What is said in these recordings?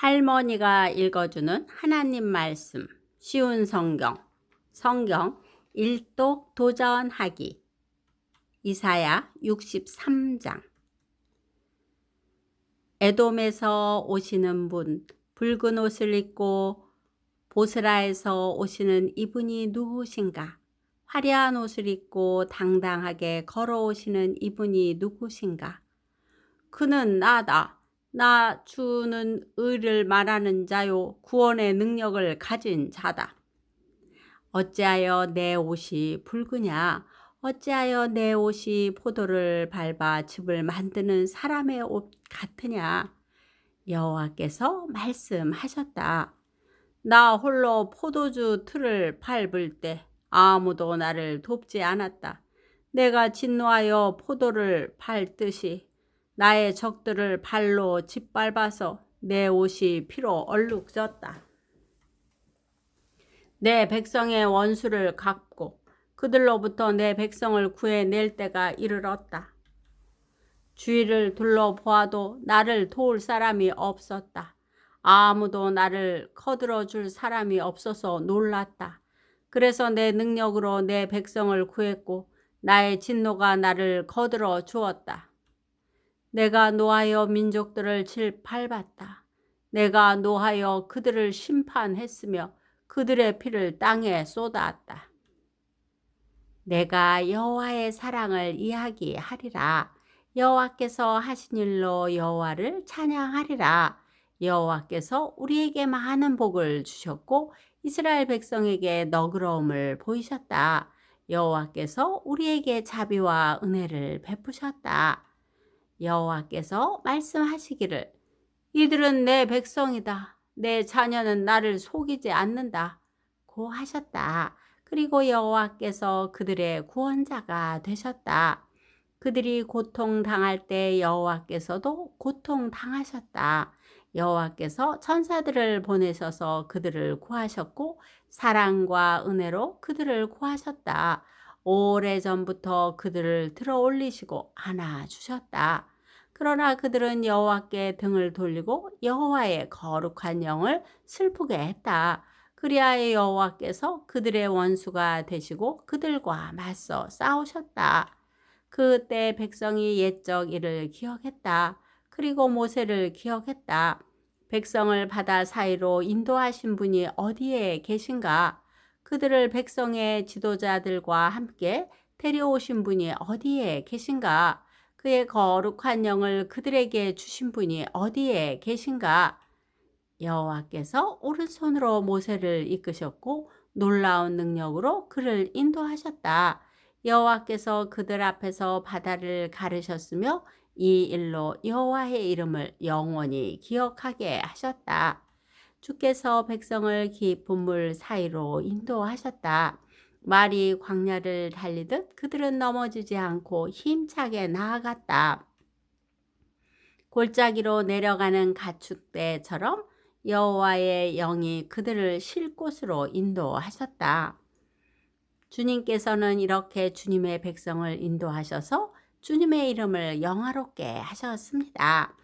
할머니가 읽어주는 하나님 말씀, 쉬운 성경 일독 도전하기. 이사야 63장. 에돔에서 오시는 분, 붉은 옷을 입고 보스라에서 오시는 이분이 누구신가? 화려한 옷을 입고 당당하게 걸어오시는 이분이 누구신가? 그는 나다. 나 주는 의를 말하는 자요, 구원의 능력을 가진 자다. 어찌하여 내 옷이 붉으냐? 어찌하여 내 옷이 포도를 밟아 즙을 만드는 사람의 옷 같으냐? 여호와께서 말씀하셨다. 나 홀로 포도주 틀을 밟을 때 아무도 나를 돕지 않았다. 내가 진노하여 포도를 밟듯이 나의 적들을 발로 짓밟아서 내 옷이 피로 얼룩졌다. 내 백성의 원수를 갚고 그들로부터 내 백성을 구해낼 때가 이르렀다. 주위를 둘러보아도 나를 도울 사람이 없었다. 아무도 나를 거들어 줄 사람이 없어서 놀랐다. 그래서 내 능력으로 내 백성을 구했고 나의 진노가 나를 거들어 주었다. 내가 노하여 민족들을 짓밟았다. 내가 노하여 그들을 심판했으며 그들의 피를 땅에 쏟았다. 내가 여호와의 사랑을 이야기하리라. 여호와께서 하신 일로 여호와를 찬양하리라. 여호와께서 우리에게 많은 복을 주셨고 이스라엘 백성에게 너그러움을 보이셨다. 여호와께서 우리에게 자비와 은혜를 베푸셨다. 여호와께서 말씀하시기를, 이들은 내 백성이다. 내 자녀는 나를 속이지 않는다. 고 하셨다. 그리고 여호와께서 그들의 구원자가 되셨다. 그들이 고통당할 때 여호와께서도 고통당하셨다. 여호와께서 천사들을 보내셔서 그들을 구하셨고 사랑과 은혜로 그들을 구하셨다. 오래전부터 그들을 들어 올리시고 안아주셨다. 그러나 그들은 여호와께 등을 돌리고 여호와의 거룩한 영을 슬프게 했다. 그리하여 여호와께서 그들의 원수가 되시고 그들과 맞서 싸우셨다. 그때 백성이 옛적 일을 기억했다. 그리고 모세를 기억했다. 백성을 바다 사이로 인도하신 분이 어디에 계신가? 그들을 백성의 지도자들과 함께 데려오신 분이 어디에 계신가? 그의 거룩한 영을 그들에게 주신 분이 어디에 계신가? 여호와께서 오른손으로 모세를 이끄셨고 놀라운 능력으로 그를 인도하셨다. 여호와께서 그들 앞에서 바다를 가르셨으며 이 일로 여호와의 이름을 영원히 기억하게 하셨다. 주께서 백성을 깊은 물 사이로 인도하셨다. 말이 광야를 달리듯 그들은 넘어지지 않고 힘차게 나아갔다. 골짜기로 내려가는 가축대처럼 여호와의 영이 그들을 쉴 곳으로 인도하셨다. 주님께서는 이렇게 주님의 백성을 인도하셔서 주님의 이름을 영화롭게 하셨습니다.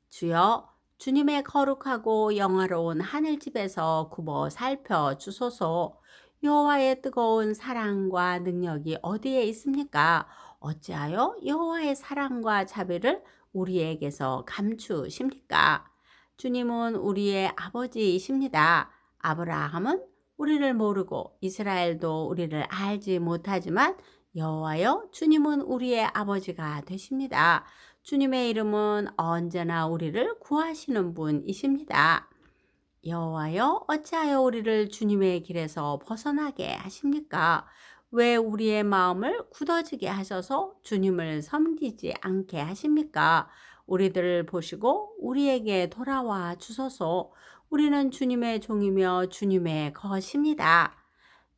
주여, 주님의 거룩하고 영화로운 하늘집에서 굽어 살펴주소서. 여호와의 뜨거운 사랑과 능력이 어디에 있습니까? 어찌하여 여호와의 사랑과 자비를 우리에게서 감추십니까? 주님은 우리의 아버지이십니다. 아브라함은 우리를 모르고 이스라엘도 우리를 알지 못하지만 여호와여, 주님은 우리의 아버지가 되십니다. 주님의 이름은 언제나 우리를 구하시는 분이십니다. 여호와여, 어찌하여 우리를 주님의 길에서 벗어나게 하십니까? 왜 우리의 마음을 굳어지게 하셔서 주님을 섬기지 않게 하십니까? 우리들을 보시고 우리에게 돌아와 주소서. 우리는 주님의 종이며 주님의 것입니다.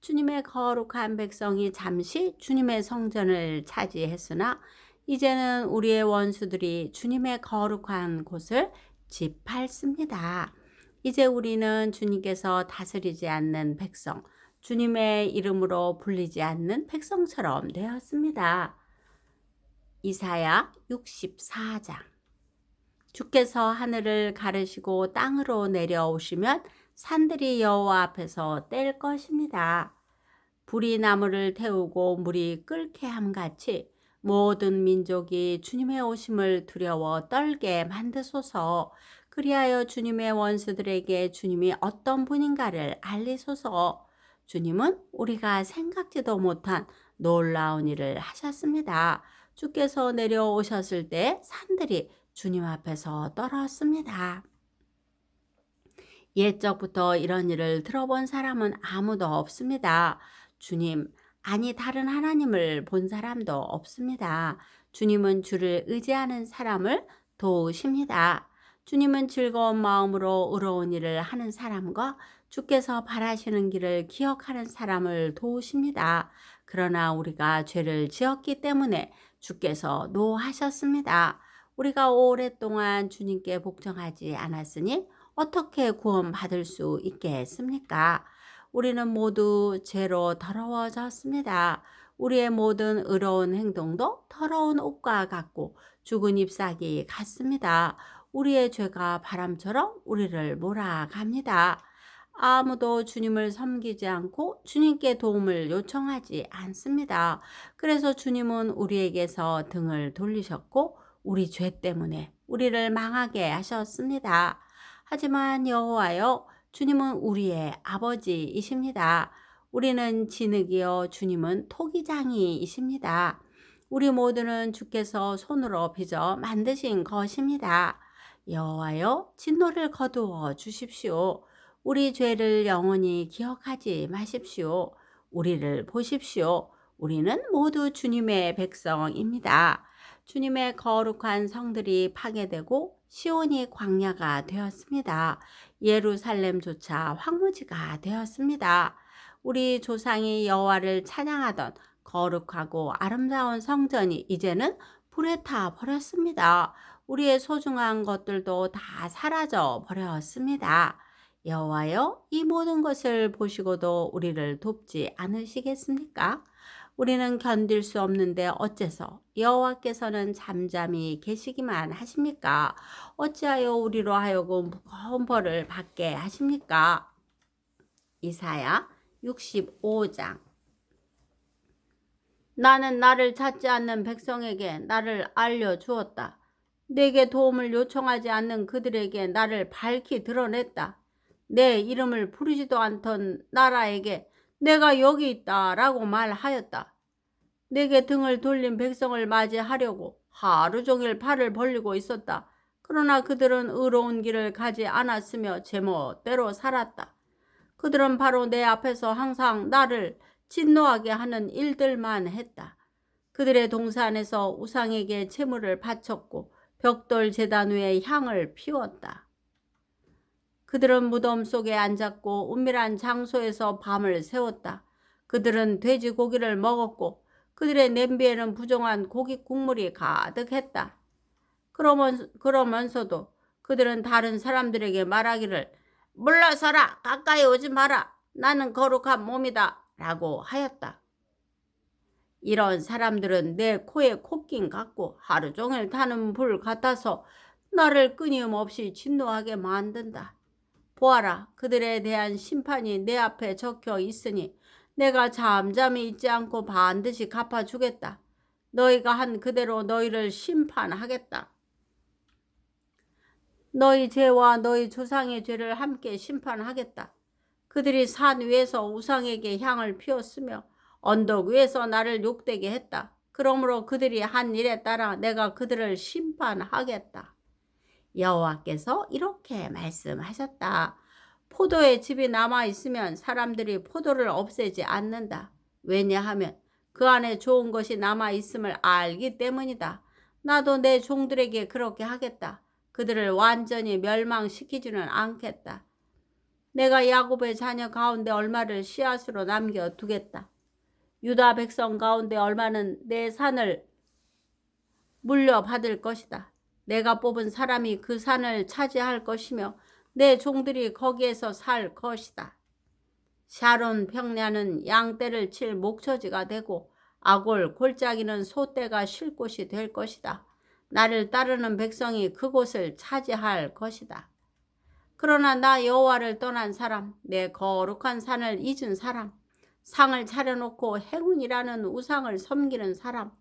주님의 거룩한 백성이 잠시 주님의 성전을 차지했으나 이제는 우리의 원수들이 주님의 거룩한 곳을 짓밟습니다. 이제 우리는 주님께서 다스리지 않는 백성, 주님의 이름으로 불리지 않는 백성처럼 되었습니다. 이사야 64장. 주께서 하늘을 가르시고 땅으로 내려오시면 산들이 여호와 앞에서 뗄 것입니다. 불이 나무를 태우고 물이 끓게 함같이 모든 민족이 주님의 오심을 두려워 떨게 만드소서. 그리하여 주님의 원수들에게 주님이 어떤 분인가를 알리소서. 주님은 우리가 생각지도 못한 놀라운 일을 하셨습니다. 주께서 내려오셨을 때 산들이 주님 앞에서 떨었습니다. 옛적부터 이런 일을 들어본 사람은 아무도 없습니다. 주님, 아니 다른 하나님을 본 사람도 없습니다. 주님은 주를 의지하는 사람을 도우십니다. 주님은 즐거운 마음으로 의로운 일을 하는 사람과 주께서 바라시는 길을 기억하는 사람을 도우십니다. 그러나 우리가 죄를 지었기 때문에 주께서 노하셨습니다. 우리가 오랫동안 주님께 복종하지 않았으니 어떻게 구원받을 수 있겠습니까? 우리는 모두 죄로 더러워졌습니다. 우리의 모든 의로운 행동도 더러운 옷과 같고 죽은 잎사귀 같습니다. 우리의 죄가 바람처럼 우리를 몰아갑니다. 아무도 주님을 섬기지 않고 주님께 도움을 요청하지 않습니다. 그래서 주님은 우리에게서 등을 돌리셨고 우리 죄 때문에 우리를 망하게 하셨습니다. 하지만 여호와여, 주님은 우리의 아버지이십니다. 우리는 진흙이요 주님은 토기장이이십니다. 우리 모두는 주께서 손으로 빚어 만드신 것입니다. 여호와여, 진노를 거두어 주십시오. 우리 죄를 영원히 기억하지 마십시오. 우리를 보십시오. 우리는 모두 주님의 백성입니다. 주님의 거룩한 성들이 파괴되고 시온이 광야가 되었습니다. 예루살렘조차 황무지가 되었습니다. 우리 조상이 여호와를 찬양하던 거룩하고 아름다운 성전이 이제는 불에 타 버렸습니다. 우리의 소중한 것들도 다 사라져 버렸습니다. 여호와여, 이 모든 것을 보시고도 우리를 돕지 않으시겠습니까? 우리는 견딜 수 없는데 어째서 여호와께서는 잠잠히 계시기만 하십니까? 어찌하여 우리로 하여금 무거운 벌을 받게 하십니까? 이사야 65장. 나는 나를 찾지 않는 백성에게 나를 알려주었다. 내게 도움을 요청하지 않는 그들에게 나를 밝히 드러냈다. 내 이름을 부르지도 않던 나라에게 내가 여기 있다라고 말하였다. 내게 등을 돌린 백성을 맞이하려고 하루 종일 팔을 벌리고 있었다. 그러나 그들은 의로운 길을 가지 않았으며 제멋대로 살았다. 그들은 바로 내 앞에서 항상 나를 진노하게 하는 일들만 했다. 그들의 동산에서 우상에게 제물을 바쳤고 벽돌 제단 위에 향을 피웠다. 그들은 무덤 속에 앉았고 은밀한 장소에서 밤을 새웠다. 그들은 돼지고기를 먹었고 그들의 냄비에는 부정한 고기 국물이 가득했다. 그러면서도 그들은 다른 사람들에게 말하기를 물러서라, 가까이 오지 마라, 나는 거룩한 몸이다 라고 하였다. 이런 사람들은 내 코에 콧긴 같고 하루 종일 타는 불 같아서 나를 끊임없이 진노하게 만든다. 보아라, 그들에 대한 심판이 내 앞에 적혀 있으니 내가 잠잠히 있지 않고 반드시 갚아주겠다. 너희가 한 그대로 너희를 심판하겠다. 너희 죄와 너희 조상의 죄를 함께 심판하겠다. 그들이 산 위에서 우상에게 향을 피웠으며 언덕 위에서 나를 욕되게 했다. 그러므로 그들이 한 일에 따라 내가 그들을 심판하겠다. 여호와께서 이렇게 말씀하셨다. 포도의 즙이 남아있으면 사람들이 포도를 없애지 않는다. 왜냐하면 그 안에 좋은 것이 남아있음을 알기 때문이다. 나도 내 종들에게 그렇게 하겠다. 그들을 완전히 멸망시키지는 않겠다. 내가 야곱의 자녀 가운데 얼마를 씨앗으로 남겨두겠다. 유다 백성 가운데 얼마는 내 산을 물려받을 것이다. 내가 뽑은 사람이 그 산을 차지할 것이며 내 종들이 거기에서 살 것이다. 샤론 평야는 양떼를 칠 목초지가 되고 아골 골짜기는 소떼가 쉴 곳이 될 것이다. 나를 따르는 백성이 그곳을 차지할 것이다. 그러나 나 여호와를 떠난 사람, 내 거룩한 산을 잊은 사람, 상을 차려놓고 행운이라는 우상을 섬기는 사람,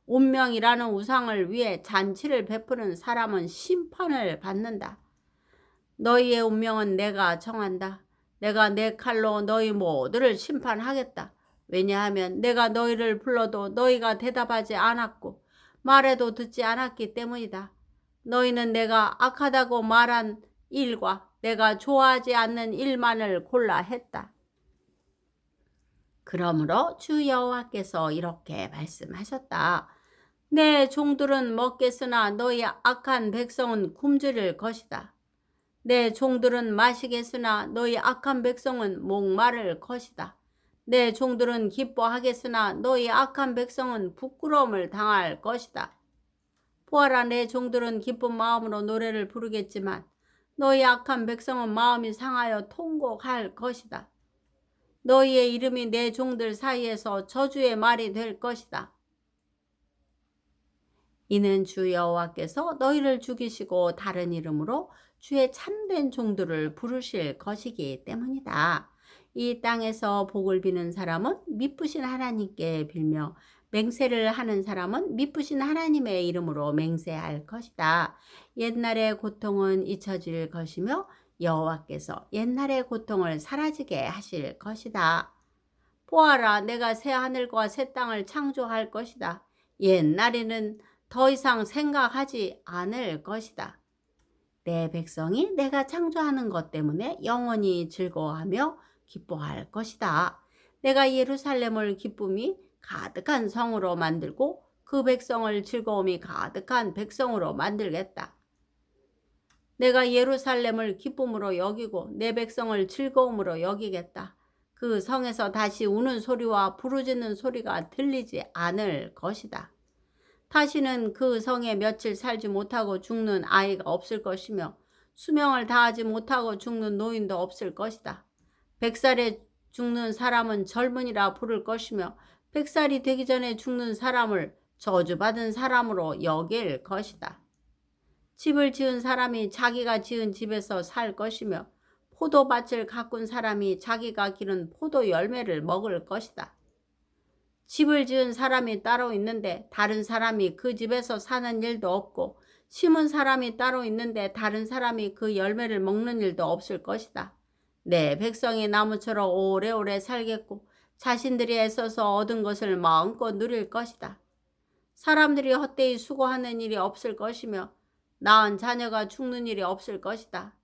운명이라는 우상을 위해 잔치를 베푸는 사람은 심판을 받는다. 너희의 운명은 내가 정한다. 내가 내 칼로 너희 모두를 심판하겠다. 왜냐하면 내가 너희를 불러도 너희가 대답하지 않았고 말해도 듣지 않았기 때문이다. 너희는 내가 악하다고 말한 일과 내가 좋아하지 않는 일만을 골라 했다. 그러므로 주 여호와께서 이렇게 말씀하셨다. 내 종들은 먹겠으나 너희 악한 백성은 굶주릴 것이다. 내 종들은 마시겠으나 너희 악한 백성은 목마를 것이다. 내 종들은 기뻐하겠으나 너희 악한 백성은 부끄러움을 당할 것이다. 보아라, 내 종들은 기쁜 마음으로 노래를 부르겠지만 너희 악한 백성은 마음이 상하여 통곡할 것이다. 너희의 이름이 내 종들 사이에서 저주의 말이 될 것이다. 이는 주 여호와께서 너희를 죽이시고 다른 이름으로 주의 참된 종들을 부르실 것이기 때문이다. 이 땅에서 복을 비는 사람은 미쁘신 하나님께 빌며 맹세를 하는 사람은 미쁘신 하나님의 이름으로 맹세할 것이다. 옛날의 고통은 잊혀질 것이며 여호와께서 옛날의 고통을 사라지게 하실 것이다. 보아라, 내가 새 하늘과 새 땅을 창조할 것이다. 옛날에는 더 이상 생각하지 않을 것이다. 내 백성이 내가 창조하는 것 때문에 영원히 즐거워하며 기뻐할 것이다. 내가 예루살렘을 기쁨이 가득한 성으로 만들고 그 백성을 즐거움이 가득한 백성으로 만들겠다. 내가 예루살렘을 기쁨으로 여기고 내 백성을 즐거움으로 여기겠다. 그 성에서 다시 우는 소리와 부르짖는 소리가 들리지 않을 것이다. 다시는 그 성에 며칠 살지 못하고 죽는 아이가 없을 것이며 수명을 다하지 못하고 죽는 노인도 없을 것이다. 100살에 죽는 사람은 젊은이라 부를 것이며 100살이 되기 전에 죽는 사람을 저주받은 사람으로 여길 것이다. 집을 지은 사람이 자기가 지은 집에서 살 것이며 포도밭을 가꾼 사람이 자기가 기른 포도 열매를 먹을 것이다. 집을 지은 사람이 따로 있는데 다른 사람이 그 집에서 사는 일도 없고 심은 사람이 따로 있는데 다른 사람이 그 열매를 먹는 일도 없을 것이다. 내 백성이 나무처럼 오래오래 살겠고 자신들이 애써서 얻은 것을 마음껏 누릴 것이다. 사람들이 헛되이 수고하는 일이 없을 것이며 낳은 자녀가 죽는 일이 없을 것이다.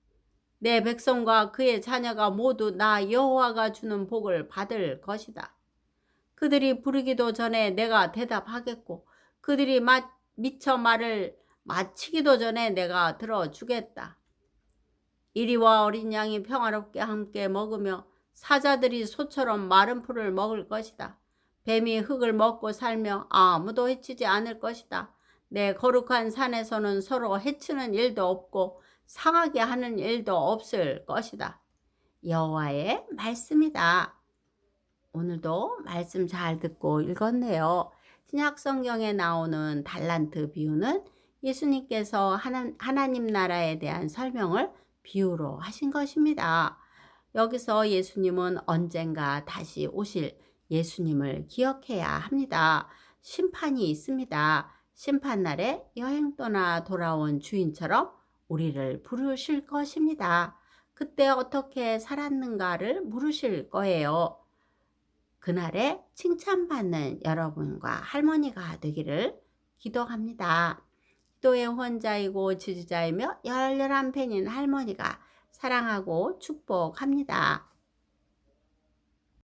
내 백성과 그의 자녀가 모두 나 여호와가 주는 복을 받을 것이다. 그들이 부르기도 전에 내가 대답하겠고 그들이 미처 말을 마치기도 전에 내가 들어주겠다. 이리와 어린 양이 평화롭게 함께 먹으며 사자들이 소처럼 마른 풀을 먹을 것이다. 뱀이 흙을 먹고 살며 아무도 해치지 않을 것이다. 내 거룩한 산에서는 서로 해치는 일도 없고 상하게 하는 일도 없을 것이다. 여호와의 말씀이다. 오늘도 말씀 잘 듣고 읽었네요. 신약 성경에 나오는 달란트 비유는 예수님께서 하나님 나라에 대한 설명을 비유로 하신 것입니다. 여기서 예수님은 언젠가 다시 오실 예수님을 기억해야 합니다. 심판이 있습니다. 심판날에 여행 떠나 돌아온 주인처럼 우리를 부르실 것입니다. 그때 어떻게 살았는가를 물으실 거예요. 그날에 칭찬받는 여러분과 할머니가 되기를 기도합니다. 기도의 후원자이고 지지자이며 열렬한 팬인 할머니가 사랑하고 축복합니다.